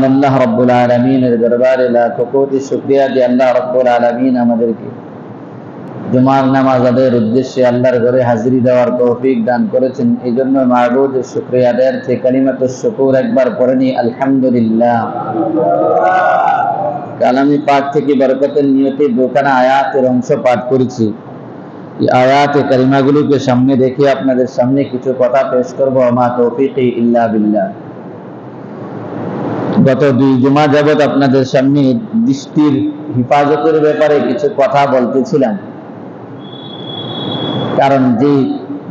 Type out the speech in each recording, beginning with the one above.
আল্লাহ রাব্বুল আলামিনের দরবারে লাখো কোটি শুকরিয়া যে আল্লাহ রাব্বুল আলামিন আমাদেরকে জুমার নামাজ আদায়ের উদ্দেশ্যে আল্লাহর ঘরে হাজিরি দেওয়ার তৌফিক দান করেছেন। এই জন্য মাবুদের শুকরিয়া আদায়ার্থে কালিমাতুশ শুকুর একবার পড়ে নি আলহামদুলিল্লাহ। কালামি পাঠ থেকে বরকতের নিয়তে দুখানা আয়াতের অংশ পাঠ করেছি। এই আয়াতে কালিমাগুলোকে সামনে রেখে আপনাদের সামনে কিছু কথা পেশ করব। মা তৌফিকি ইল্লা বিল্লাহ। গত 2 জুমা যাবত আপনাদের সামনে দৃষ্টির হেফাজতের ব্যাপারে কিছু কথা বলতেছিলাম। কারণ যে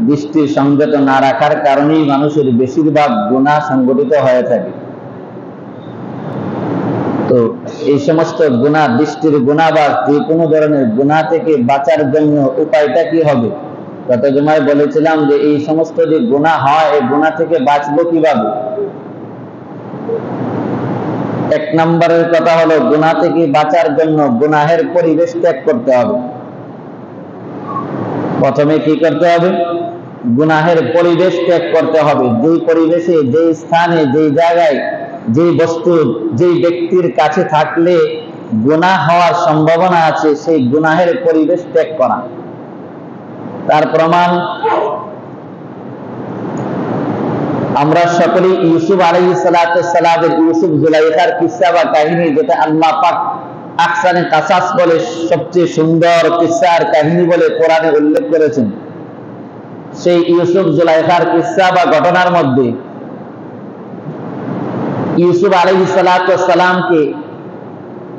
দৃষ্টির সংযত না রাখার কারণেই মানুষের বেশিরভাগ গুনাহ সংঘটিত হয়ে থাকে। তো এই সমস্ত গুনাহ, দৃষ্টির গুনাহ বা যে কোনো ধরনের গুনাহ থেকে বাঁচার জন্য উপায়টা কি হবে? গত জুমায় বলেছিলাম যে এই সমস্ত যে গুনাহ হয়, এই গুনাহ থেকে বাঁচবো কিভাবে? 1 নম্বরের কথা হলো গুনাহ থেকে বাঁচার জন্য গুনাহের পরিবেশ ত্যাগ করতে হবে। প্রথমে কি করতে হবে? গুনাহের পরিবেশ ত্যাগ করতে হবে। যেই পরিবেশে, যেই স্থানে, যেই জায়গায়, যেই বস্তু, যেই ব্যক্তির কাছে থাকলে গুনাহ হওয়ার সম্ভাবনা আছে, সেই গুনাহের পরিবেশ ত্যাগ করা। তার প্রমাণ আমরা সকলেই ইউসুফ আলাইহিস সালাতু সালামের ইউসুফ জুলাইখার কিসসা বা কাহিনী, যেটা আল্লাহ পাক আহসানে কাসাস বলে সবচেয়ে সুন্দর কিসসার কাহিনী বলে কোরআনে উল্লেখ করেছেন। সেই ইউসুফ জুলাইখার কিসসা বা ঘটনার মধ্যে ইউসুফ আলাইহিস সালাতু সালামকে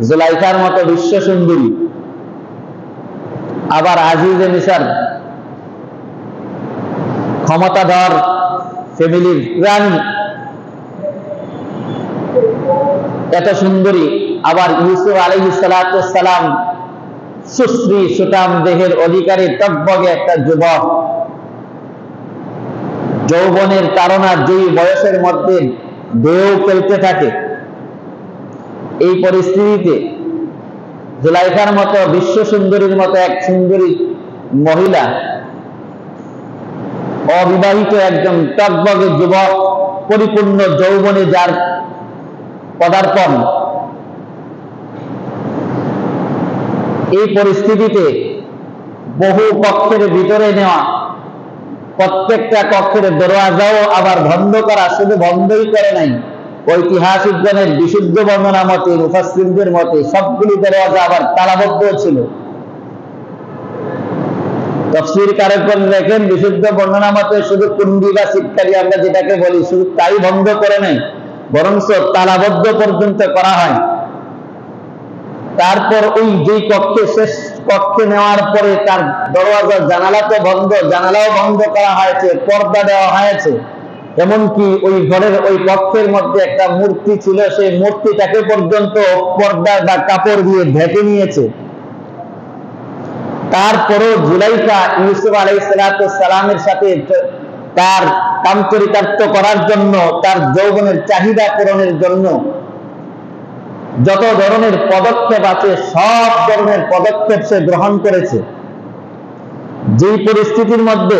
জুলাইখার মতো বিশ্ব সুন্দরী, আবার আজিজে মিসর, ক্ষমতাধর ফ্যামিলির রানী, এত সুন্দরী, আবার ইউসুফ আলাইহিস সালাতু সালাম সুশ্রী সুঠাম দেহের অধিকারী টকবগে একটা যুবক, যৌবনের তাড়না যেই বয়সের মধ্যে ঢেউ খেলতে থাকে। এই পরিস্থিতিতে জুলাইখার মতো বিশ্ব সুন্দরীর মতো এক সুন্দরী মহিলা, অবিবাহিত একজন টকবগে যুবক, পরিপূর্ণ যৌবনে যার পদার্পণ, এই পরিস্থিতিতে বহু কক্ষের ভিতরে নেওয়া, প্রত্যেকটা কক্ষের দরওয়াজাও আবার বন্ধ করা। শুধু বন্ধই করে নাই, ঐতিহাসিকগণের বিশুদ্ধ বর্ণনা মতে, মুফাসসিরদের মতে সবগুলি দরওয়াজা আবার তালাবদ্ধ ছিল। তাফসীর কারকগণ লেখেন, বিশুদ্ধ বর্ণনা মতে শুধু কুণ্ডি বা সিটকারি আমরা যেটাকে বলি, শুধু তাই বন্ধ করে নাই, বরঞ্চ তালাবদ্ধ পর্যন্ত করা হয়। তারপর ওই যেই কক্ষে, শেষ কক্ষে নেওয়ার পরে তার দরওয়াজা, জানালা তো বন্ধ, জানালাও বন্ধ করা হয়েছে, পর্দা দেওয়া হয়েছে। এমনকি ওই ঘরের ওই কক্ষের মধ্যে একটা মূর্তি ছিল, সেই মূর্তিটাকে পর্যন্ত পর্দা বা কাপড় দিয়ে ঢেকে নিয়েছে। তারপরও জুলাইখা ইউসুফ আলাইহিস সালাতু সালামের সাথে তার কামচরিতার্থ করার জন্য, তার যৌবনের চাহিদা পূরণের জন্য যত ধরনের পদক্ষেপ আছে, সব ধরনের পদক্ষেপ সে গ্রহণ করেছে। যেই পরিস্থিতির মধ্যে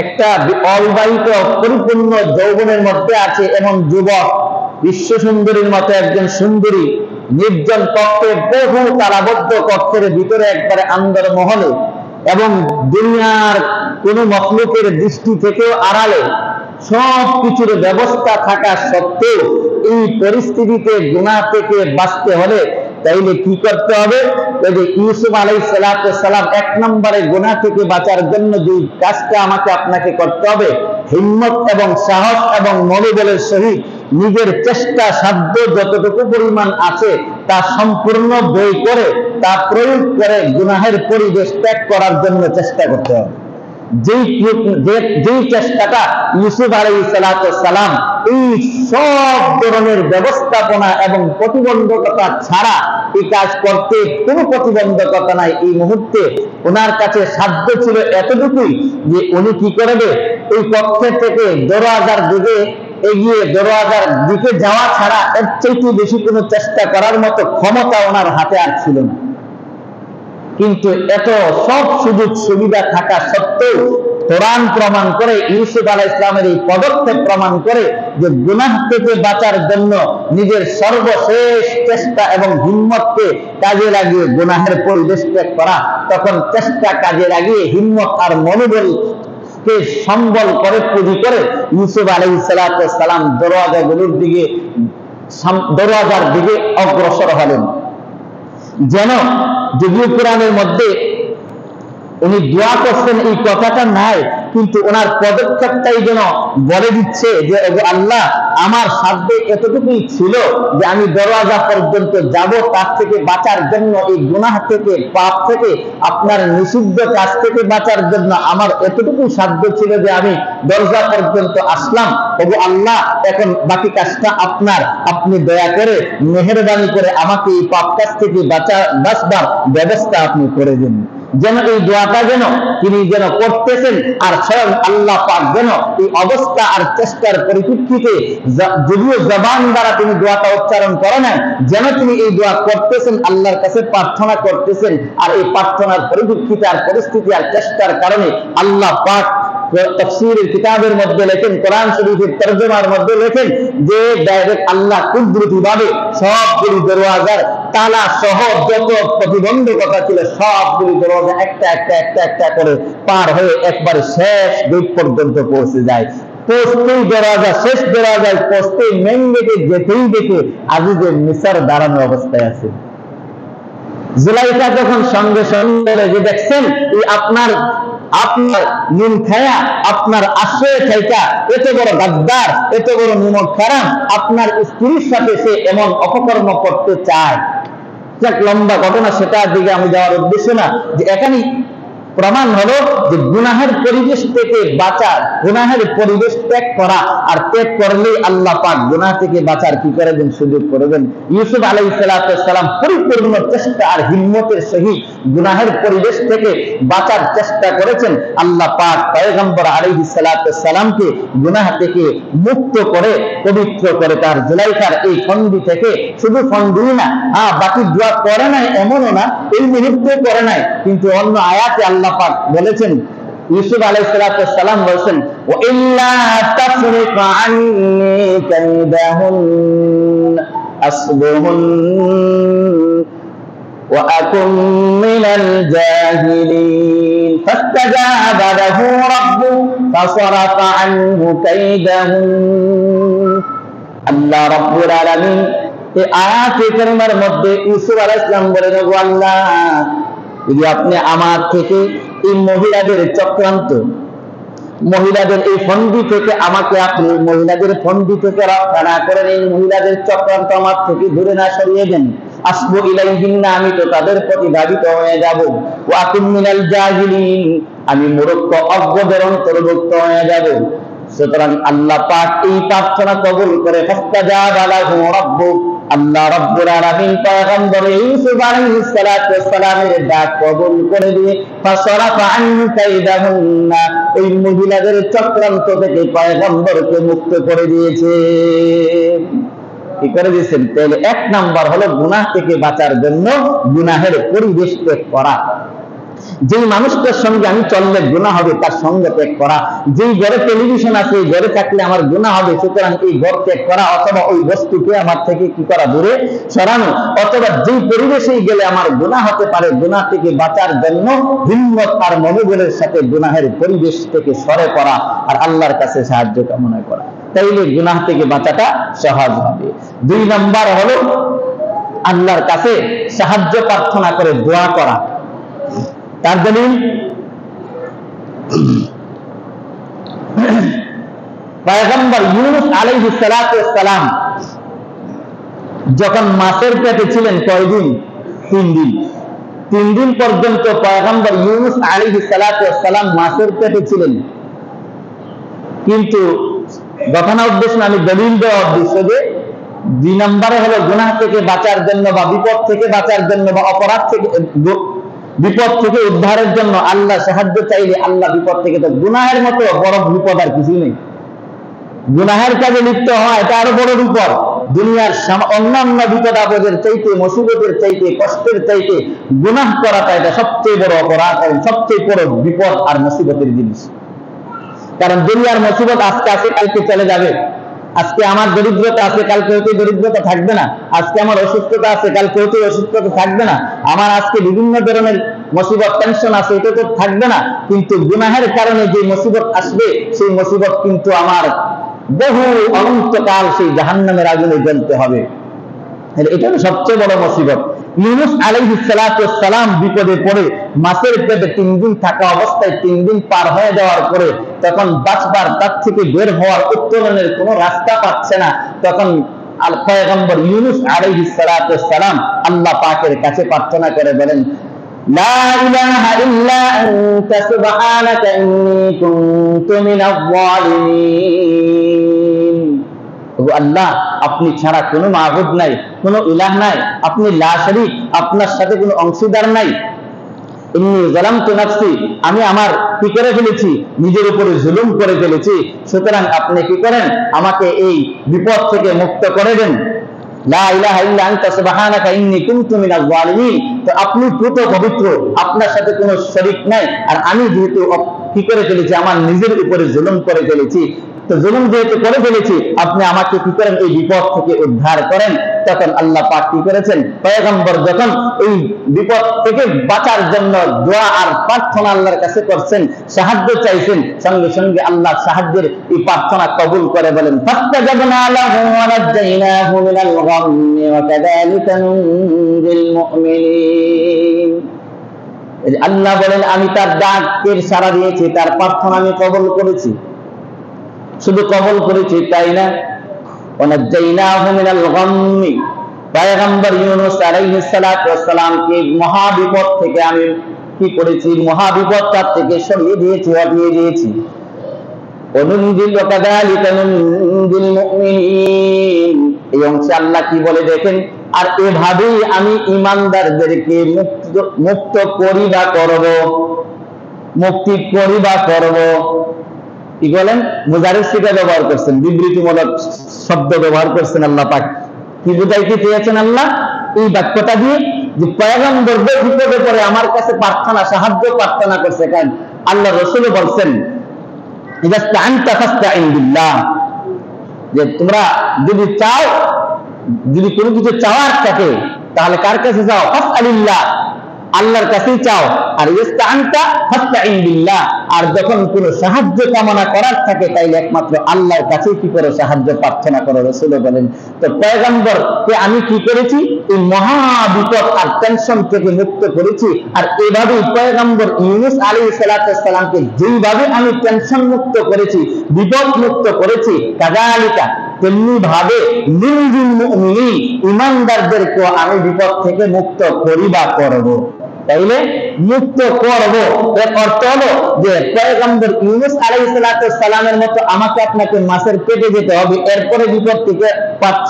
একটা অবিবাহিত পরিপূর্ণ যৌবনের মধ্যে আছে এমন যুবক, বিশ্ব সুন্দরীর মতো একজন সুন্দরী, নির্জন কক্ষে, বহু তালাবদ্ধ কক্ষের ভিতরে একবারে আন্দর মহলে এবং দুনিয়ার কোন মখলুকের দৃষ্টি থেকেও আড়ালে সব কিছুর ব্যবস্থা থাকা সত্ত্বেও এই পরিস্থিতিতে গুনাহ থেকে বাঁচতে হলে তাইলে কি করতে হবে? ওই যে ইউসুফ আলাইহিস সালাতু সালাম 1 নম্বরে গুনাহ থেকে বাঁচার জন্য যে কাজটা আমাকে আপনাকে করতে হবে, হিম্মত এবং সাহস এবং মনোবলের সহিত নিজের চেষ্টা সাধ্য যতটুকু পরিমাণ আছে তা সম্পূর্ণ ব্যয় করে, তা প্রয়োগ করে গুনাহের পরিবেশ ত্যাগ করার জন্য চেষ্টা করতে হবে। যেই চেষ্টাটা ইউসুফ আলাইহিস সালাতু সালাম এই সব ধরনের ব্যবস্থাপনা এবং প্রতিবন্ধকতা ছাড়া এই কাজ করতে কোনো প্রতিবন্ধকতা নাই। এই মুহূর্তে ওনার কাছে সাধ্য ছিল এতটুকুই যে উনি কি করবে, ওই কক্ষের থেকে দরওয়াজার দিকে এগিয়ে দরওয়াজার দিকে যাওয়া ছাড়া এর চাইতে বেশি কোনো চেষ্টা করার মতো ক্ষমতা ওনার হাতে আর ছিল না। কিন্তু এত সব সুযোগ সুবিধা থাকা সত্ত্বেও কোরআন প্রমাণ করে, ইউসুফ আলাইহিস সালামের এই পদক্ষেপ প্রমাণ করে যে গুনাহ থেকে বাঁচার জন্য নিজের সর্বশেষ চেষ্টা এবং হিম্মতকে কাজে লাগিয়ে গুনাহের পরিবেশ ত্যাগ করা, তখন চেষ্টা কাজে লাগিয়ে হিম্মত আর মনোবলকে সম্বল করে পুঁজি করে ইউসুফ আলাইহিস সালাম দরওয়াজার দিকে অগ্রসর হলেন। যেন যদিও কোরআনের মধ্যে উনি দোয়া করছেন এই কথাটা নাই, কিন্তু ওনার পদক্ষেপটাই যেন বলে দিচ্ছে যে আল্লাহ, আমার সাধ্যে এতটুকুই ছিল যে আমি দরওয়াজা পর্যন্ত যাব, তার থেকে বাঁচার জন্য, এই গুনাহ থেকে, পাপ থেকে, আপনার নিষিদ্ধ কাজ থেকে বাঁচার জন্য আমার এতটুকুই সাধ্য ছিল যে আমি দরজা পর্যন্ত আসলাম। ওগো আল্লাহ, এখন বাকি কাজটা আপনার, আপনি দয়া করে মেহেরবানি করে আমাকে এই পাপ কাজ থেকে বাঁচবার ব্যবস্থা আপনি করে দিন। যেন এই দোয়াটা যেন তিনি যেন করতেছেন, আর স্বয়ং আল্লাহ পাক যেন এই অবস্থা আর চেষ্টার পরিপ্রেক্ষিতে, যদিও জবান দ্বারা তিনি দোয়াটা উচ্চারণ করে নাই, যেন তিনি এই দোয়া করতেছেন, আল্লাহর কাছে প্রার্থনা করতেছেন, আর এই প্রার্থনার পরিপ্রেক্ষিতে আর পরিস্থিতি আর চেষ্টার কারণে আল্লাহ পাক তাফসীরের কিতাবের মধ্যে লেখেন, কোরআন শরীফের তরজমার মধ্যে লেখেন যে ডাইরেক্ট আল্লাহ কুদরতি ভাবে সবগুলি দরওয়াজার তালা সহ যত প্রতিবন্ধকতা ছিল সবগুলি দরওয়াজা একটা একটা একটা একটা করে পার হয়ে একবারে শেষ গেট পর্যন্ত পৌঁছে যায়। পৌঁছতেই দরওয়াজা, শেষ দরওয়াজায় পৌঁছতেই মেইন গেটে যেতেই দেখে আজিজের মিসর দাঁড়ানো অবস্থায় আছে। জুলাইখা যখন সঙ্গে সঙ্গে যে দেখছেন এই আপনার নিমখায়া, আপনার আশ্রয় থাইকা এত বড় গাদ্দার, এত বড় নিমক খারাপ, আপনার স্ত্রীর সাথে সে এমন অপকর্ম করতে চায়। লম্বা ঘটনা, সেটার দিকে আমি যাওয়ার উদ্দেশ্য না, যে এখানেই প্রমাণ হলো যে গুনাহের পরিবেশ থেকে বাঁচা, গুনাহের পরিবেশ ত্যাগ করা, আর ত্যাগ করলেই আল্লাহ পাক গুনাহ থেকে বাঁচার কি করে দেন, সুযোগ করে দেন। ইউসুফ আলাইহিস সালাম পরিপূর্ণ চেষ্টা আর হিম্মতের সহিত গুনাহের পরিবেশ থেকে বাঁচার চেষ্টা করেছেন। আল্লাহ পাক পয়গম্বর আলাইহিস সালামকে গুনাহ থেকে মুক্ত করে, পবিত্র করে, তার জুলাইখার এই ফন্দি থেকে, শুধু ফন্দি না, বাকি দোয়া করে নাই এমনও না, এই মুহূর্তে করে নাই, কিন্তু অন্য আয়াতে আল্লাহ পাক বলেছেন, ইউসুফ আলাইহিস সালাম বলেছেন, ওয়া ইল্লা তাফরিক আন্নী কাইদাহুন আসবুহুন ওয়া আকুম মিনাল জাহিলিন ফাস্তাজাবা লাহু রাব্বু ফাসরাফা আনহু কাইদাহুন। আল্লাহ রাব্বুল আলামিন এই আয়াতে কারিমার মধ্যে ইউসুফ আলাইহিস সালাম বলেন, ওগো আল্লাহ, যদি আপনি আমার থেকে এই মহিলাদের চক্রান্ত, মহিলাদের এই ফন্দি থেকে আমাকে, আপনি মহিলাদের ফন্দি থেকে রক্ষা না করেন, এই মহিলাদের চক্রান্ত আমার থেকে দূরে না সরিয়ে দেন, আসবু ইলাইহিন্না, আমি তো তাদের প্রতি ধাবিত হয়ে যাব, ওয়া আকুম মিনাল জাহিলিন, আমি মূর্খ অজ্ঞদের অন্তর্ভুক্ত হয়ে যাব। সুতরাং আল্লাহ পাক এই প্রার্থনা কবুল করে, ফাস্তাজাবা লাহু রাব্বু, আল্লাহ রাব্বুল আলামিন পয়গম্বর ইউসুফ আলাইহিস সালামের ডাক কবুল করে দিয়ে ফাসরাফা আনহু কাইদাহুন্না, ওই মহিলাদের চক্রান্ত থেকে পয়গম্বরকে মুক্ত করে দিয়েছে। কি করে দিয়েছেন? তাহলে এক নাম্বার হলো গুনাহ থেকে বাঁচার জন্য গুনাহের পরিবেশ ত্যাগ করা। যেই মানুষটার সঙ্গে আমি চললে গুনাহ হবে তার সঙ্গে ত্যাগ করা, যেই ঘরে টেলিভিশন আছে এই ঘরে থাকলে আমার গুনাহ হবে, সুতরাং এই ঘর ত্যাগ করা, অথবা ওই বস্তুকে আমার থেকে কি করা, দূরে সরানো, অথবা যেই পরিবেশেই গেলে আমার গুনাহ হতে পারে, গুনাহ থেকে বাঁচার জন্য হিম্মত আর মনোবলের সাথে গুনাহের পরিবেশ থেকে সরে পড়া আর আল্লাহর কাছে সাহায্য কামনা করা, তাইলে গুনাহ থেকে বাঁচাটা সহজ হবে। 2 নাম্বার হলো আল্লাহর কাছে সাহায্য প্রার্থনা করে দোয়া করা। তার দলিল পয়গম্বর ইউনূস আলাইহিস সালাম যখন মাছের পেটে ছিলেন, কয়দিন? 3 দিন। 3 দিন পর্যন্ত পয়গম্বর ইউনূস আলাইহিস সালাম মাছের পেটে ছিলেন। কিন্তু ঘটনা উদ্দেশ্য আমি দলিল দেওয়া উদ্দেশ্য যে 2 নম্বরে হলো গুনাহ থেকে বাঁচার জন্য বা বিপদ থেকে বাঁচার জন্য বা অপরাধ থেকে, বিপদ থেকে উদ্ধারের জন্য আল্লাহ সাহায্য চাইলে আল্লাহ বিপদ থেকে, তো গুনাহের মতো বড় বিপদ আর কিছু নেই। গুনাহের কাজে লিপ্ত হয় এটা আরো বড় বিপদ। দুনিয়ার অন্যান্য বিপদ আপদের চাইতে, মুসিবতের চাইতে, কষ্টের চাইতে গুনাহ করাটা এটা সবচেয়ে বড় অপরাধ এবং সবচেয়ে বড় বিপদ আর মুসিবতের জিনিস। কারণ দুনিয়ার মুসিবত আজকে আছে কালকে চলে যাবে। আজকে আমার দরিদ্রতা আছে কালকে হয়তো দরিদ্রতা থাকবে না, আজকে আমার অসুস্থতা আছে কালকে হয়তো অসুস্থতা থাকবে না, আমার আজকে বিভিন্ন ধরনের মুসিবত টেনশন আছে এটা তো থাকবে না, কিন্তু গুনাহের কারণে যে মুসিবত আসবে সেই মুসিবত কিন্তু আমার বহু অনন্তকাল সেই জাহান্নামের আগুনে জ্বলতে হবে। এটা হলো সবচেয়ে বড় মুসিবত। ইউনূস আলাইহিস সালাতু ওয়াস সালাম বিপদে পড়ে মাছের পেটে 3 দিন থাকা অবস্থায় 3 দিন পার হয়ে যাওয়ার পরে তখন বাঁচবার, তার থেকে বের হওয়ার, উত্তরণের কোনো রাস্তা পাচ্ছে না, তখন আল পয়গম্বর ইউনূস আলাইহিস সালাতু ওয়াস সালাম আল্লাহ পাকের কাছে প্রার্থনা করে বলেন, লা ইলাহা ইল্লা আনতা সুবহানাকা ইন্নী কুনতু মিনাজ জালিমিন। আল্লাহ, আপনি ছাড়া কোনো মাবুদ নাই, কোনো ইলাহ নাই, আপনি লা শারীক, আপনার সাথে কোনো অংশীদার নাই। ইন্নী যালামতু নাফসি, আমি আমার কি করে ফেলেছি, নিজের উপরে জুলুম করে ফেলেছি, সুতরাং আপনি কি করেন, আমাকে এই বিপদ থেকে মুক্ত করে দেন। লা ইলাহা ইল্লা আনতা সুবহানাকা ইন্নী কুনতু মিনাজ জালিমিন, তো আপনি পুত পবিত্র, আপনার সাথে কোনো শরীক নাই, আর আমি যেহেতু কি করে ফেলেছি, আমার নিজের উপরে জুলুম করে ফেলেছি, তো জুলুম যেহেতু করে ফেলেছি, আপনি আমাকে কি করেন, এই বিপদ থেকে উদ্ধার করেন। তখন আল্লাহ পাক কি করেছেন, পয়গম্বর যখন এই বিপদ থেকে বাঁচার জন্য দোয়া আর প্রার্থনা আল্লাহর কাছে করছেন, সাহায্য চাইছেন, সঙ্গে সঙ্গে আল্লাহ সাহায্যের এই প্রার্থনা কবুল করে বলেন, ফাস্তাজাবনা লাহু ওয়া নাজ্জাইনাহু মিনাল গাম্মি ওয়া কাযালিকা নুনজিল মুমিনিন। আল্লাহ বলেন, আমি তার ডাকের সাড়া দিয়েছি, তার প্রার্থনা আমি কবুল করেছি। শুধু কবুল করেছি তাই না, ওয়ানাজ্জাইনাহু মিনাল গাম্মি, পয়গম্বর ইউনূস আলাইহিস সালাতু ওয়াস সালামকে মহাবিপদ থেকে আমি কি করেছি, মহাবিপদটা থেকে সরিয়ে দিয়েছি, হটিয়ে দিয়েছি। ওয়ানুনজিল ওয়া কাযালিকা নুনজিল মুমিনিন, এই অংশে আল্লাহ কি বলে দেখেন, আর এভাবেই আমি ঈমানদারদেরকে মুক্ত করিবা করব, মুক্তি করিবা করব। কি বলেন, মুজারিদ সিগা ব্যবহার করছেন, বিবৃতিমূলক শব্দ ব্যবহার করছেন আল্লাহ পাক। কি বুঝাইতে চেয়েছেন আল্লাহ এই বাক্যটা দিয়ে, যে পয়গম্বর বিপদে পড়ে আমার কাছে প্রার্থনা, সাহায্য প্রার্থনা করছে, কারণ আল্লাহ রাসূল বলছেন, ইযাস্তাআনতা ফাস্তাইন বিল্লাহ, যে তোমরা যদি চাও, যদি কোনো কিছু চাওয়ার থাকে তাহলে কার কাছে চাও, ফাসআলিল্লাহ, আল্লাহর কাছেই চাও। আর ইস্তাআনতা ফাস্তাইন বিল্লাহ, আর যখন কোনো সাহায্য কামনা করার থাকে তাইলে একমাত্র আল্লাহর কাছেই কি করো, সাহায্য প্রার্থনা করো। রাসূল বলেন, তো পয়গম্বর কে আমি কি করেছি, এই মহা বিপদ আর টেনশন থেকে মুক্ত করেছি। আর এইভাবেই পয়গম্বর ইউনূস আলাইহিস সালাতু ওয়াস সালামকে যেইভাবে আমি টেনশন মুক্ত করেছি, বিপদ মুক্ত করেছি, কাযালিকা তেমনি ভাবে নুনজিল মুমিনিন, ঈমানদারদেরকে আমি বিপদ থেকে মুক্ত করিবা করব। তাইলে মুক্ত করব এর অর্থ হলো যে পয়গম্বর ইউনূস আলাইহিস সালাতু ওয়াস সালামের মতো আমাকে আপনাকে মাছের পেটে যেতে হবে, এরপরে বিপদ থেকে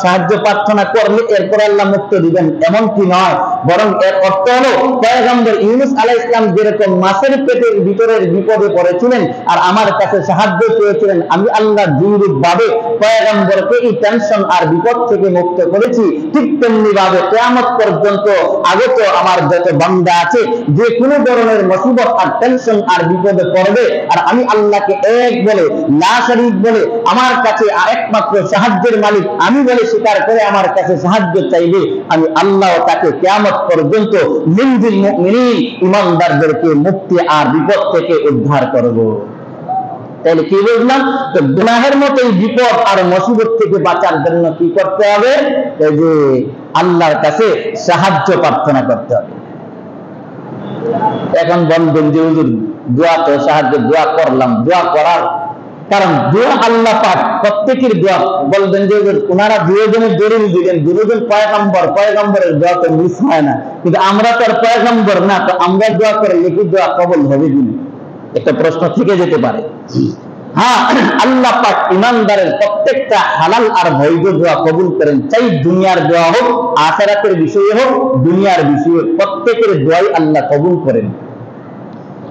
সাহায্য প্রার্থনা করলে এরপরে আল্লাহ মুক্ত দিবেন, এমন কি নয়। বরং এর অর্থ হলো পয়গম্বর ইউনূস আলাইহিস সালাম যেরকম মাছের পেটের ভিতরের বিপদে পড়েছিলেন আর আমার কাছে সাহায্য চেয়েছিলেন, আমি আল্লাহ দুইরূপ ভাবে পয়গম্বরকে এই টেনশন আর বিপদ থেকে মুক্ত করেছি। ঠিক তেমনি ভাবে কিয়ামত পর্যন্ত আগত আমার যত বান্দা আছে, যে কোনো ধরনের মুসিবত আর টেনশন আর বিপদে পড়বে আর আমি আল্লাহকে এক বলে, লা শারীক বলে, আমার কাছে একমাত্র সাহায্যের মালিক আমি বলে স্বীকার করে আমার কাছে সাহায্য চাইবে, আমি আল্লাহ তাকে কিয়ামত পর্যন্ত নুনজিল মুমিনিন, ঈমানদারদেরকে মুক্তি আর বিপদ থেকে উদ্ধার করব। তাহলে কি বুঝলাম, তো গুনাহের মতো এই বিপদ আর মুসিবত থেকে বাঁচার জন্য কি করতে হবে, এই যে আল্লাহর কাছে সাহায্য প্রার্থনা করতে হবে। এখন বলবেন যে হুজুর দোয়া তো সাহায্য, দোয়া করলাম, দোয়া করার কারণ দোয়া আল্লাহ পাক প্রত্যেকের দোয়া, বলবেন যে ওনারা দুজনের দলিল দিলেন, দুজন পয়গম্বর, পয়গম্বরের দোয়া তো মিস হয় না, কিন্তু আমরা তো আর পয়গম্বর না, তো আমরা দোয়া করে কি দোয়া কবুল হবে কিনা একটা প্রশ্ন থেকে যেতে পারে। হ্যাঁ, আল্লাহ পাক ঈমানদারের প্রত্যেকটা হালাল আর বৈধ দোয়া কবুল করেন, চাই দুনিয়ার দোয়া হোক, আখিরাতের বিষয়ে হোক, দুনিয়ার বিষয়ে প্রত্যেকের দোয়াই আল্লাহ কবুল করেন।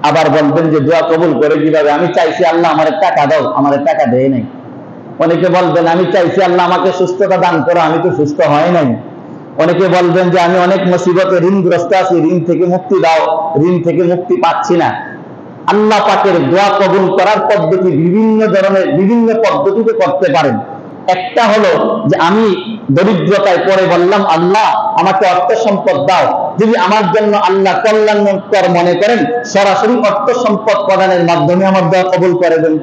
আবার বলবেন যে দোয়া কবুল করে কিভাবে, আমি চাইছি আল্লাহ আমার টাকা দাও, আমার টাকা দেয় নাই। অনেকে বলবেন আমি চাইছি আল্লাহ আমাকে সুস্থতা দান করো, আমি তো সুস্থ হয় নাই। অনেকে বলবেন যে আমি অনেক মুসিবতে ঋণগ্রস্ত আছি, ঋণ থেকে মুক্তি দাও, ঋণ থেকে মুক্তি পাচ্ছি না। আল্লাহ পাকের দোয়া কবুল করার পদ্ধতি বিভিন্ন ধরনের, বিভিন্ন পদ্ধতিতে করতে পারেন। একটা হলো যে আমি দরিদ্রতায় পড়ে বললাম, আল্লাহ আমাকে অর্থ সম্পদ দাও। যদি আমার জন্য আল্লাহ কল্যাণকর মনে করেন, সরাসরি অর্থ সম্পদ প্রদানের মাধ্যমে আমার দোয়া কবুল করে দেন।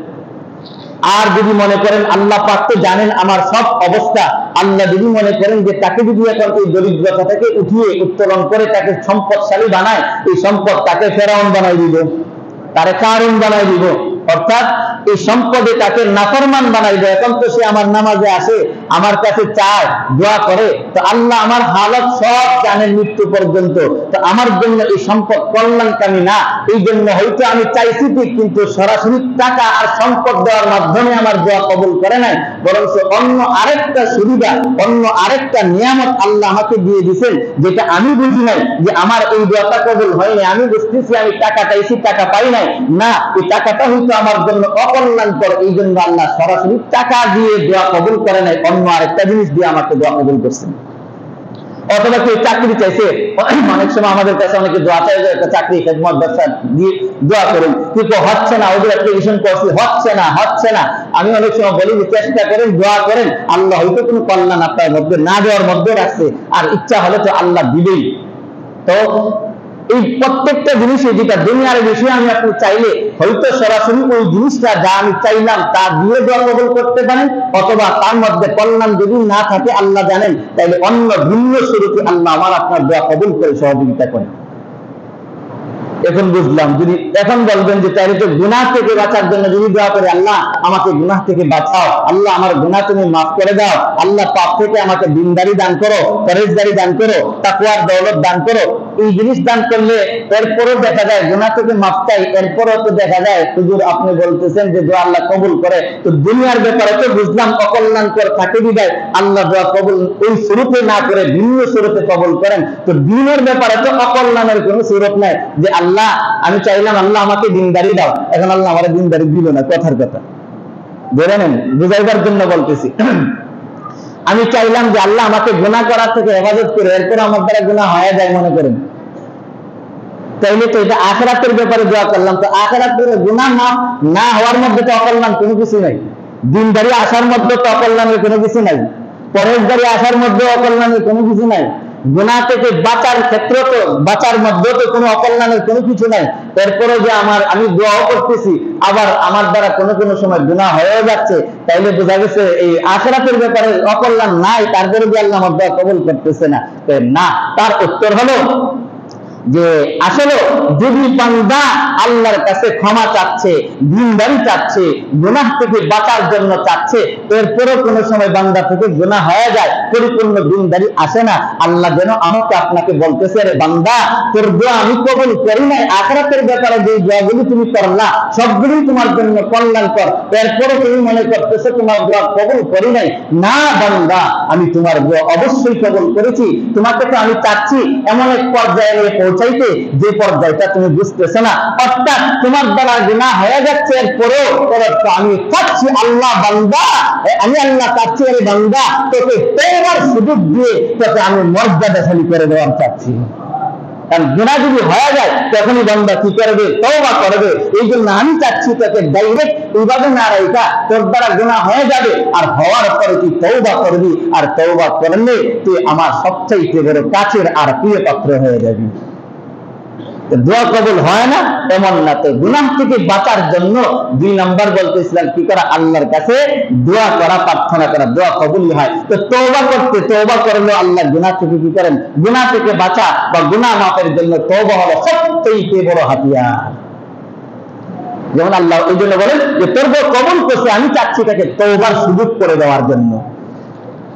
আর যদি মনে করেন আল্লাহ পাক তো জানেন আমার সব অবস্থা, আল্লাহ যদি মনে করেন যে তাকে যদি এখন এই দরিদ্রতা থেকে উঠিয়ে উত্তোলন করে তাকে সম্পদশালী বানায়, এই সম্পদ তাকে ফেরাউন বানাই দিব, তারে কারুন বানাই দিব, অর্থাৎ এই সম্পদে তাকে নাফরমান বানাই দেয়। এখন তো সে আমার নামাজে আসে, আমার কাছে চায়, দোয়া করে, তো আল্লাহ আমার হালত সব জানেন মৃত্যু পর্যন্ত, তো আমার জন্য এই সম্পদ কল্যাণকামী না। এই জন্য হয়তো আমি চাইছি ঠিক, কিন্তু সরাসরি টাকা আর সম্পদ দেওয়ার মাধ্যমে আমার দোয়া কবুল করে নাই, বরং অন্য আরেকটা সুবিধা, অন্য আরেকটা নিয়ামত আল্লাহ আমাকে দিয়ে দিচ্ছেন, যেটা আমি বুঝি নাই যে আমার এই দোয়াটা কবুল হয়নি। আমি বুঝতেছি আমি টাকা চাইছি, টাকা পাই নাই, না, এই টাকাটা হয়তো আমার জন্য অকল্যাণকর, এই জন্য আল্লাহ সরাসরি টাকা দিয়ে দোয়া কবুল করে নাই, অন্য আরেকটা জিনিস দিয়ে আমাকে দোয়া কবুল করছেন। অথবা কেউ চাকরি চাইছে, অনেক সময় আমাদের কাছে অনেকে দোয়া চাই, একটা চাকরি খেদমত ব্যবসা দিয়ে দোয়া করেন, কিন্তু হচ্ছে না, ওদের অ্যাপ্লিকেশন করছি, হচ্ছে না। আমি অনেক সময় বলি যে চেষ্টা করেন, দোয়া করেন, আল্লাহ হয়তো কোনো কল্যাণ আপনার মধ্যে না দেওয়ার মধ্যে রাখছে, আর ইচ্ছা হলে তো আল্লাহ দিবেই। তো এই প্রত্যেকটা জিনিসে, যেটা দুনিয়ার বিষয়ে আমি আপনি চাইলে হয়তো সরাসরি ওই জিনিসটা যা আমি চাইলাম তা দিয়ে দোয়া কবুল করতে পারেন, অথবা তার মধ্যে কল্যাণ যদি না থাকে আল্লাহ জানেন, তাইলে অন্য ভিন্ন স্বরূপে আল্লাহ আমার আপনার দোয়া কবুল করে সহযোগিতা করেন। এখন বুঝলাম, যদি এখন বলবেন যে তাইলে তো গুনাহ থেকে বাঁচার জন্য যদি দোয়া করে, আল্লাহ আমাকে গুনাহ থেকে বাঁচাও, আল্লাহ আমার গুনাহ তুমি মাফ করে দাও, আল্লাহ পাপ থেকে আমাকে দিনদারি দান করো, পরেশদারি দান করো, তাকওয়ার দৌলত দান করো, এই জিনিস দান করলে এরপরও দেখা যায় গুনাহ থেকে মাফ চাই, এরপরও তো দেখা যায় হুজুর আপনি বলতেছেন যে দোয়া আল্লাহ কবুল করে, তো দুনিয়ার ব্যাপারে তো বুঝলাম অকল্যাণকর থাকে বিদায় আল্লাহ দোয়া কবুল ওই স্বরূপে না করে ভিন্ন স্বরূপে কবুল করেন, তো দিনের ব্যাপারে তো অকল্যাণের কোনো স্বরূপ নাই যে আল্লাহ আমি চাইলাম আল্লাহ আমাকে দিনদারি দাও, এখন আল্লাহ আমার দিনদারি দিল না, কথার কথা ধরে নেন, বুঝাইবার জন্য বলতেছি। আমি চাইলাম যে আল্লাহ আমাকে গুনাহ করার থেকে হেফাজত করে, এরপর আমার দ্বারা গুনাহ হয়ে যায় মনে করেন, তাইলে তো এটা আখিরাতের ব্যাপারে দোয়া করলাম, তো আখিরাতের গুনাহ মাফ না হওয়ার মধ্যে তো অকল্যাণ কোনো কিছু নাই, দিনদারি আসার মধ্যে তো অকল্যাণের কোনো কিছু নাই, পরেশদারি আসার মধ্যে অকল্যাণের কোনো কিছু নাই, গুনাহ থেকে বাঁচার ক্ষেত্রে তো বাঁচার মধ্যে তো কোনো অকল্যাণের কোনো কিছু নাই। এরপরে যে আমি দোয়াও করতেছি, আবার আমার দ্বারা কোনো সময় গুনাহ হয়ে যাচ্ছে, তাইলে বোঝা গেছে এই আখিরাতের ব্যাপারে অকল্যাণ নাই, তারপরে যে আল্লাহ আমার দোয়া কবুল করতেছে না। না, তার উত্তর হলো যে আসলে যদি বান্দা আল্লাহর কাছে ক্ষমা চাচ্ছে, দিনদারি চাচ্ছে, গুনাহ থেকে বাঁচার জন্য চাচ্ছে, এরপরও কোন সময় বান্দা থেকে গুনাহ হয়ে যায়, পরিপূর্ণ দিনদারি আসে না, আল্লাহ যেন আমাকে আপনাকে বলতেছে, রে বান্দা তোর দোয়া আমি কবুল করি নাই, আখিরাতের ব্যাপারে যে দোয়াগুলি তুমি করলা সবগুলি তোমার জন্য কল্যাণকর, এরপরও তুমি মনে করতেছো তোমার দোয়া কবুল করি নাই। না বান্দা, আমি তোমার দোয়া অবশ্যই কবুল করেছি, তোমাকে তো আমি চাচ্ছি এমন এক পর্যায়ে পৌঁছাইতে যে পর্যায়টা তুমি বুঝতেছ না, অর্থাৎ তোমার দ্বারা গুনাহ হয়ে যাচ্ছে, এরপরেও আমি চাচ্ছি আল্লাহ বান্দা, আমি আল্লাহ চাচ্ছি আরে বান্দা তোকে তওবার সুযোগ দিয়ে তোকে আমি মর্যাদাশালী করে দেওয়ার চাচ্ছি। কারণ গুনাহ যদি হয়ে যায় তখনই বান্দা কি করবে, তওবা করবে। এই জন্য আমি চাচ্ছি তোকে ডাইরেক্ট এইভাবে না রাইখা, তোর দ্বারা গুনাহ হয়ে যাবে, আর হওয়ার পরে তুই তওবা করবি, আর তওবা করলে তুই আমার সবচাইতে বড় কাছের আর প্রিয় পাত্র হয়ে যাবি। দোয়া কবুল হয় না এমন না, তো গুনাহ থেকে বাঁচার জন্য 2 নাম্বার বলতেছিলাম কি করা, আল্লাহর কাছে দোয়া করা, প্রার্থনা করা, দোয়া কবুল হয়। তো তওবা করলে আল্লাহ গুনাহ থেকে কি করেন, গুনাহ থেকে বাঁচা বা গুনাহ মাফের জন্য তওবা হলো সবচেয়ে বড় হাতিয়ার। যেমন আল্লাহ এই জন্য বলেন যে তোর দোয়া কবুল করছে, আমি চাচ্ছি তাকে তওবার সুযোগ করে দেওয়ার জন্য।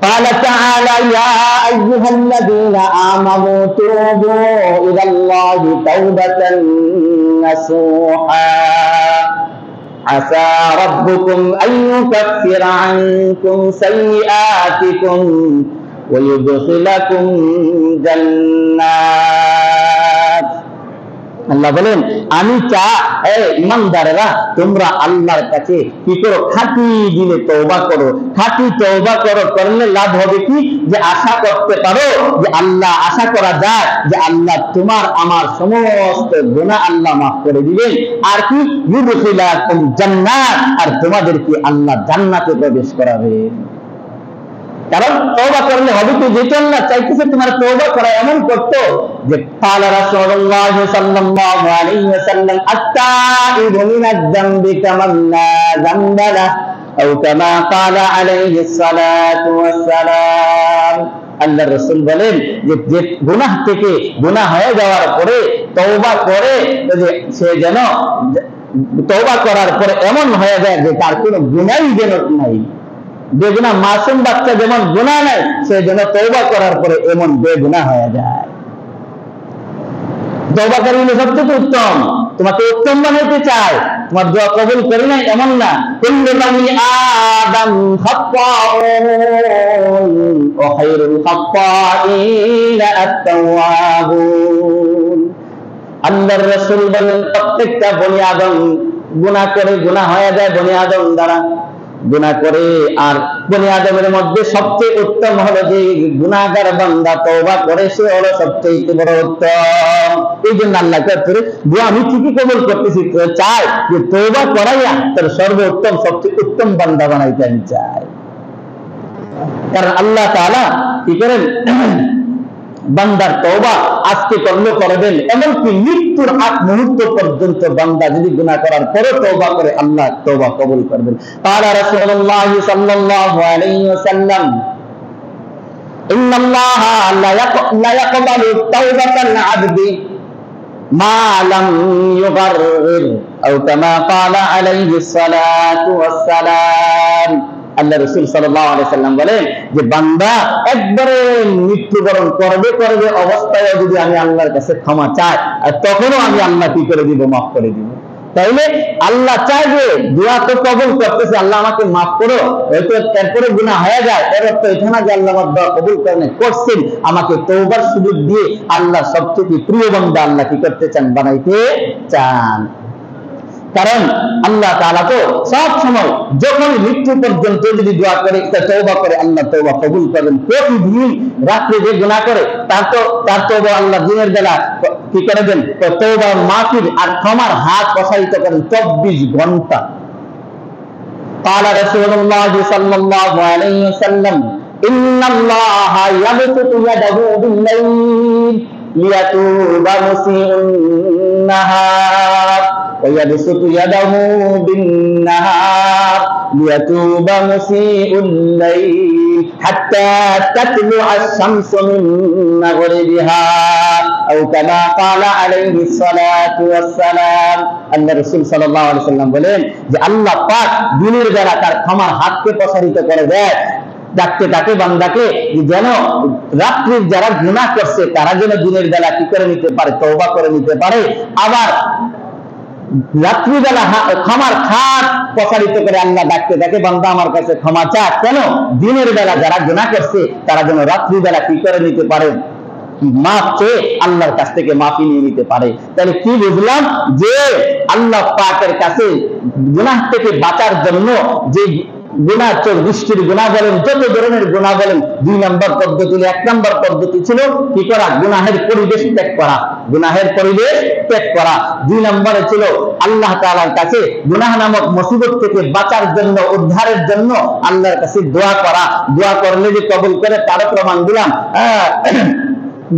قال تعالى يا أيها الذين آمنوا توبوا إلى الله توبة نصوحا عسى ربكم أن يكفر عنكم سيئاتكم ويدخلكم جنات আল্লাহ বলেন আমি ইমানদারেরা তোমরা আল্লাহর কাছে কি করো, খাঁটি দিলে তওবা করো। খাঁটি তওবা করলে লাভ হবে কি, যে আশা করতে পারো, যে আল্লাহ আশা করা যায় যে আল্লাহ তোমার আমার সমস্ত গুনাহ আল্লাহ মাফ করে দিবেন, আর কি ইউদখিলাকুম জান্নাত, আর তোমাদেরকে আল্লাহ জান্নাতে প্রবেশ করাবেন। কারণ তওবা করলে হবে কি, যেটা আল্লাহ চাইতেছে তোমার তওবা করা এমন করতো যে ক্বালা রাসূলুল্লাহ সাল্লাল্লাহু আলাইহি ওয়াসাল্লাম আত-তাইবু মিনাজ যামবি কামান লা যামবা লাহু আও কামা ক্বালা আলাইহিস সালাতু ওয়াস সালাম। আল্লাহর রাসূল বলেন যে গুনাহ থেকে গুনাহ হয়ে যাওয়ার পরে তওবা করে, যে সে যেন তওবা করার পরে এমন হয়ে যায় যে তার কোনো গুনাহই যেন নাই। বেগুনা মাসুম বাচ্চা যেমন গুনাহ নাই, সে যেন তওবা করার পরে এমন বেগুনাহ হয়ে যায়। তওবাকারী হলো সবচেয়ে উত্তম। তোমাকে উত্তম বানাইতে চায়, তোমার দোয়া কবুল করে নাই এমন না। কুল্লু বানি আদম খাত্তাউন ওয়া খায়রুল খাত্তাইনা আত-তাওয়াবুন। আল্লাহর রাসূল বলেন প্রত্যেকটা বনি আদম গুনাহ করে, গুনাহ হয়ে যায় বনি আদম দ্বারা, গুনাহ করে। আর বনি আদমের মধ্যে সবচেয়ে উত্তম হলো যে গুনাহগার বান্দা তওবা করে, সে হলো সবচেয়ে বড় উত্তম। এই জন্য আল্লাহ করে দোয়া আমি ঠিকই কবুল করতেছি, চাই যে তওবা করাইয়া তার সর্বোত্তম সবচেয়ে উত্তম বান্দা বানাইতে আমি চাই। কারণ আল্লাহ তাআলা কি করেন, বান্দার তওবা আজকে করলে করবেন, এমনকি মৃত্যুর আগ মুহূর্ত পর্যন্ত বান্দা যদি গুনাহ করার পরে তওবা করে আল্লাহ তওবা কবুল করবেন। ক্বালা রাসূলুল্লাহ সাল্লাল্লাহু আলাইহি ওয়াসাল্লাম ইন্নাল্লাহা লা ইয়াকবালু তাওবাতাল আবদি মা লাম ইউগাররির আও কামা ক্বালা আলাইহিস সালাতু ওয়াস সালাম। আল্লাহ রাসূল সাল্লাল্লাহু আলাইহি সাল্লাম বলেন যে বান্দা একবারে মৃত্যুবরণ করবে অবস্থায় যদি আমি আল্লাহর কাছে ক্ষমা চাই, আর তখনও আমি আল্লাহ কি করে দিব, মাফ করে দিব। তাইলে আল্লাহ চায় যে দোয়া তো কবুল করতেছে, আল্লাহ আমাকে মাফ করো, হয়তো এরপরে গুনাহ হয়ে যায়, এর অর্থ এটা না যে আল্লাহ আমার দোয়া কবুল করছেন, আমাকে তওবার সুযোগ দিয়ে আল্লাহ সবচেয়ে প্রিয় বান্দা আল্লাহ কি করতে চান, বানাইতে চান। কারণ আল্লাহ তাআলা তো সব সময় যখন মৃত্যু পর্যন্ত যদি দোয়া করে, তওবা করে, আল্লাহ তওবা কবুল করেন। প্রতিদিন রাত্রে যে গুনাহ করে তার তওবা আল্লাহ দিনের বেলা কি করে দেন, তওবা মাফির আর ক্ষমার হাত প্রসারিত করেন 24 ঘন্টা। قال رسول الله صلى الله عليه وسلم إن الله يبسط يده بالليل ليتوب مسيء النهار ويبسط يده بالنهار ليتوب مسيء الليل حتى تطلع الشمس من مغربها أو كما قال عليه الصلاة والسلام। আল্লাহ রাসূল সাল্লাল্লাহু আলাইহি ওয়াসাল্লাম বলেন যে আল্লাহ পাক দিনের বেলা তার ক্ষমার হাতকে প্রসারিত করে দেয়, ডাকতে থাকে বান্দাকে যেন রাত্রির যারা গুনাহ করছে তারা যেন দিনের বেলা কি করে নিতে পারে, তওবা করে নিতে পারে। আবার রাত্রিবেলা ক্ষমার হাত প্রসারিত করে আল্লাহ ডাকতে থাকে, বান্দা আমার কাছে ক্ষমা চা। কেন? দিনের বেলা যারা গুনাহ করছে তারা যেন রাত্রিবেলা কি করে নিতে পারে, মাফ চেয়ে আল্লাহর কাছ থেকে মাফি নিয়ে নিতে পারে। তাহলে কি বুঝলাম, যে আল্লাহ পাকের কাছে গুনাহ থেকে বাঁচার জন্য যে গুনাহ, দৃষ্টির গুনাহ বলেন, যত ধরনের গুনাহ বলেন, 2 নম্বর পদ্ধতি, 1 নম্বর পদ্ধতি ছিল কি করা, গুনাহের পরিবেশ ত্যাগ করা, গুনাহের পরিবেশ ত্যাগ করা। 2 নম্বরে ছিল আল্লাহ তাআলার কাছে গুনাহ নামক মুসিবত থেকে বাঁচার জন্য, উদ্ধারের জন্য আল্লাহর কাছে দোয়া করা। দোয়া করলে যে কবুল করে তার প্রমাণ দিলাম।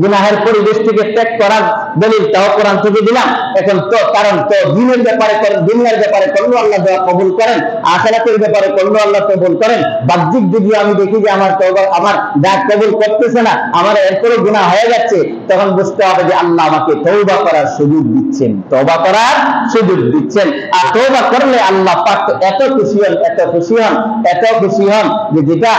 গুনাহের পরিবেশ থেকে ত্যাগ করার দলিল তাও কোরআন থেকে দিলাম। এখন তো কারণ তো দিনের ব্যাপারে করেন, দুনিয়ার ব্যাপারে করলেও আল্লাহ দোয়া কবুল করেন, আখিরাতের ব্যাপারে করলেও আল্লাহ কবুল করেন। বাহ্যিক যদি আমি দেখি যে আমার তওবা, আমার ডাক কবুল করতেছে না, আমার এরপরে গুনাহ হয়ে যাচ্ছে, তখন বুঝতে হবে যে আল্লাহ আমাকে তওবা করার সুযোগ দিচ্ছেন, তওবা করার সুযোগ দিচ্ছেন। আর তওবা করলে আল্লাহ পাক এত খুশি হন, এত খুশি হন, এত খুশি হন যে যেটা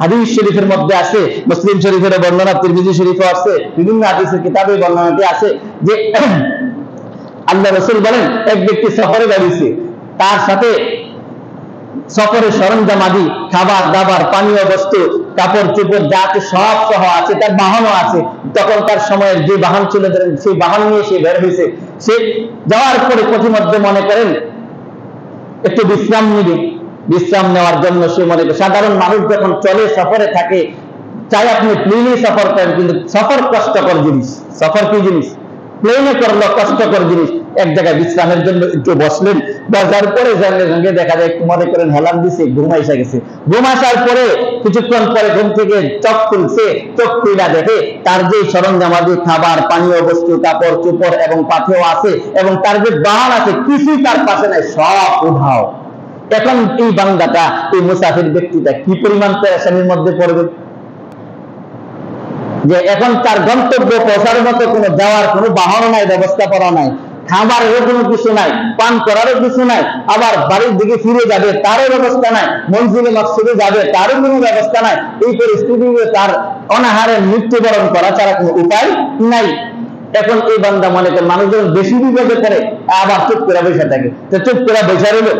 হাদিস শরীফের মধ্যে আছে, মুসলিম শরীফের বর্ণনা, তিরমিজি শরীফে আছে, বিভিন্ন হাদিসের কিতাবে বর্ণনাতে আছে যে আল্লাহ রাসূল বলেন এক ব্যক্তি সফরে বেরিয়েছে, তার সাথে সফরের সরঞ্জাম আদি, খাবার দাবার, পানীয় বস্তু, কাপড় চোপড় যা আছে সব সহ আছে, তার বাহনও আছে। তখন তার সময়ের যে বাহন ছিল সেই বাহন নিয়ে সে বের হয়েছে। সে যাওয়ার পরে পথিমধ্যে মনে করেন একটু বিশ্রাম নিবে, বিশ্রাম নেওয়ার জন্য সে মনে করে, সাধারণ মানুষ যখন চলে সফরে থাকে চাই আপনি প্লেনে সফর করেন, কিন্তু সফর কষ্টকর জিনিস। সফর কি জিনিস? প্লেনে করলো কষ্টকর জিনিস। এক জায়গায় বিশ্রামের জন্য একটু বসলেন, বসার পরে সঙ্গে দেখা যায় মনে করেন হেলান দিছে, ঘুম এসে গেছে। ঘুম আসার পরে কিছুক্ষণ পরে ঘুম থেকে চোখ খুলছে, চোখ খুলা দেখে তার যে সরঞ্জামাদি, খাবার, পানীয় বস্তু, কাপড় চোপড় এবং পাথেও আছে এবং তার যে বাহন আছে কিছুই তার পাশে নাই, সব উধাও। এখন এই বান্দাটা, এই মুসাফির ব্যক্তিটা কি পরিমাণ পেরেশানির মধ্যে পড়বে, যে এখন তার গন্তব্য পৌঁছার মতো কোনো যাওয়ার কোনো বাহন নাই, ব্যবস্থা করা নাই, খাবারেরও কোনো কিছু নাই, পান করারও কিছু নাই, আবার বাড়ির দিকে ফিরে যাবে তারও ব্যবস্থা নাই, মসজিদে মসজিদে যাবে তারও কোনো ব্যবস্থা নাই। এই পরিস্থিতিতে তার অনাহারে মৃত্যুবরণ করা ছাড়া কোনো উপায় নাই। এখন এই বান্দা মনে করে মানুষ যখন বেশি বিপদে পড়ে আবার চুপ করে বসে থাকে, তো চুপ করে বসে রইল,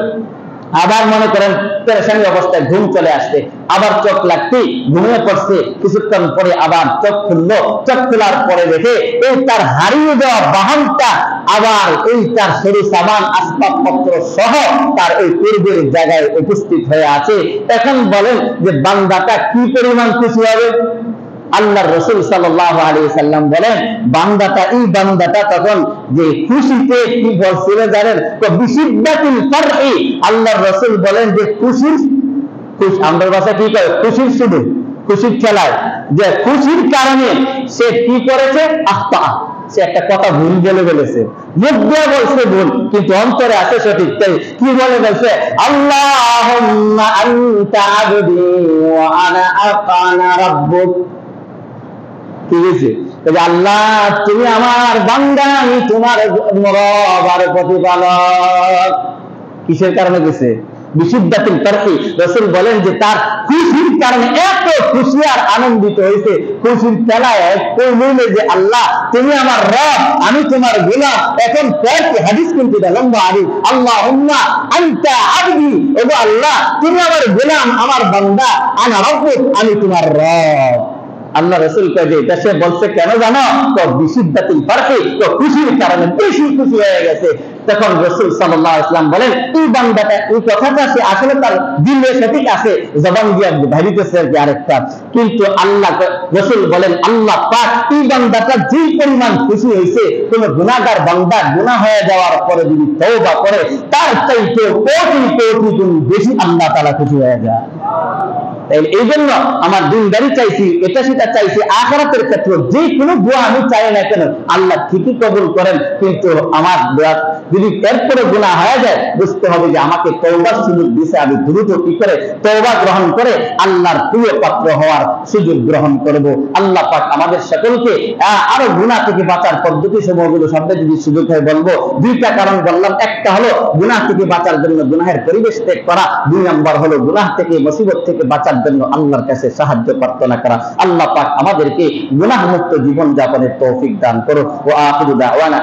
আবার মনে করেন পেরেশানি অবস্থায় ঘুম চলে আসছে, আবার চোখ লাগতেই ঘুমিয়ে পড়ছে। কিছুক্ষণ পরে আবার চোখ খুললো, চোখ খোলার পরে দেখে এই তার হারিয়ে যাওয়া বাহনটা আবার এই তার শরীর সামান আসবাবপত্র সহ তার ওই পূর্বের জায়গায় উপস্থিত হয়ে আছে। এখন বলেন যে বান্দাটা কি পরিমাণ খুশি হবে? আল্লাহর রাসূল সাল্লাল্লাহু আলাইহি সাল্লাম বলেন, বান্দাটা, এই বান্দাটা তখন যে খুশিতে কি বলছিল জানেন? তো বিশিদ্দাতুল ফারহি, আল্লাহর রাসূল বলেন যে খুশির, আমরা ভাষা কি কয়, খুশির শুধু খুশির খেলায়, যে খুশির কারণে সে কি করেছে, আখতা, সে একটা কথা ভুল বলে ফেলেছে, মুখ দিয়ে বলছে ভুল কিন্তু অন্তরে আছে সঠিক। তাই কি বলে বলছে, আল্লাহুম্মা আনতা আবদি ওয়া আনা রাব্বুক। কি হয়েছে? আল্লাহ তুমি আমার বান্দা, আমি তোমার রব আর প্রতিপালক। কিসের কারণে গেছে? বিশুদ্ধাতুল ফারহি। রাসূল বলেন যে তার খুশির কারণে এত খুশি আর আনন্দিত হয়েছে, খুশির খেলায় কইলে যে আল্লাহ তুমি আমার রব, আমি তোমার গোলাম। এখন কয়েকটি হাদিস কিন্তু লম্বা হাদিস, আল্লাহুম্মা আনতা আবদি, ওগো আল্লাহ তুমি আমার গোলাম, আমার বান্দা, আনা রাব্বুক, আমি তোমার রব। আল্লাহ রাসূল কয় যে এটা সে বলছে কেন জানো? তো বিশুদ্ধাতুল ফারহি, তো খুশির কারণে বেশি খুশি হয়ে গেছে। তখন রাসূল সাল্লাল্লাহু আলাইহি ওয়াসাল্লাম বলেন, এই বান্দাটা, এই কথাটা সে আসলে তার দিলে সঠিক আছে, জবান দিয়ে ভারিতেছে আর কি আরেকটা, কিন্তু আল্লাহ রাসূল বলেন আল্লাহ পাক এই বান্দাটা যে পরিমাণ খুশি হয়েছে, কোন গুনাহগার বান্দা গুনাহ হয়ে যাওয়ার পরে যদি তওবা করে তার চাইতে কোটি কোটি গুণ বেশি আল্লাহ তাআলা খুশি হয়ে যায়। এই জন্য আমার দিনদারি চাইছি, এটা সেটা চাইছি, আখিরাতের ক্ষেত্রে যে কোনো দোয়া আমি চাই না কেন আল্লাহ ঠিকই কবুল করেন, কিন্তু আমার দোয়া যদি এরপরে গুনাহ হয়ে যায় বুঝতে হবে যে আমাকে তওবার সুযোগ দিয়েছে, আমি দ্রুত কি করে তওবা গ্রহণ করে আল্লাহর প্রিয় পাত্র হওয়ার সুযোগ গ্রহণ করব। আল্লাহ পাক আমাদের সকলকে আরো গুনাহ থেকে বাঁচার পদ্ধতি সমূহগুলো সামনে যদি সুযোগ হয় বলবো। দুইটা কারণ বললাম, একটা হলো গুনাহ থেকে বাঁচার জন্য গুনাহের পরিবেশ ত্যাগ করা, দুই নম্বর হলো গুনাহ থেকে, মুসিবত থেকে বাঁচার জন্য আল্লাহর কাছে সাহায্য প্রার্থনা করা। আল্লাহ পাক আমাদেরকে গুনাহ মুক্ত জীবন যাপনের তৌফিক দান করুন। ওয়া আখিরু দাওয়ানা।